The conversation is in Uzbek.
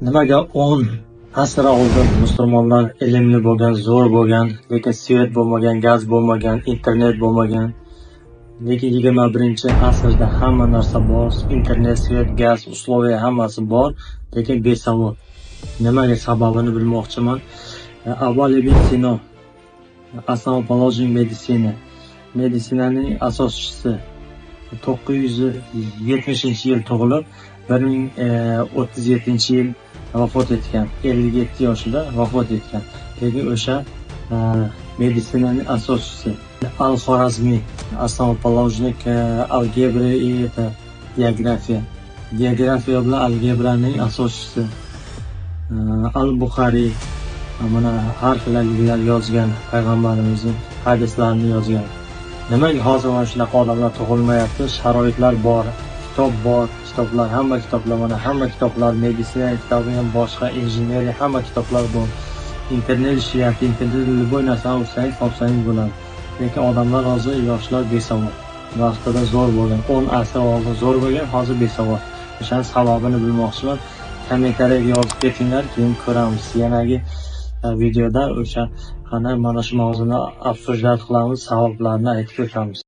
Nimaga 10 asr oldin musulmonlar ilmli bo'lgan, zo'r bo'lgan, lekin svet bo'lmagan, gaz bo'lmagan, internet bo'lmagan. Lekin 21-asrda hamma narsa bor, internet, svet, gaz, условия hammasi bor, lekin besavod. Nimaga sababini bilmoqchiman. Avval Ibn Sino, основоположник meditsina. Meditsinaning asoschisi 970-yil tug'ilib, 1037-yil vafot etgan. 57 yoshida vafot etgan. Lekin o'sha meditsinaning asoschisi Al-Xorazmiy, основоположник algebra и geografiya. Geografiya bilan algebraning asoschisi Al-Buxoriy, mana harflarlar yozgan, payg'ambarimizning hadislarini yozgan. Nimaga hozir mana shunaqa odamlar tug'ilmayapti? Sharoitlar bor, kitob bor, kitoblar, hamma kitoblar, mana hamma kitoblar, meditsina kitobi ham boshqa, injineriya, hamma kitoblar bor. Internet ishlayapti, internet любой narsani o'qisangiz, topsangiz bo'ladi. Lekin odamlar hozir, yoshlar besavod. Vaqtida zo'r bo'lgan, 10 asr oldin zo'r bo'lgan, hozir besavod. O'shaning sababini bilmoqchiman. Kommentariyaga yozib ketinglar, keyin ko'ramiz. Yanagi videoda o'sha mana shu mavzuni obsujdat qilamiz, sabablarini aytib o'tamiz.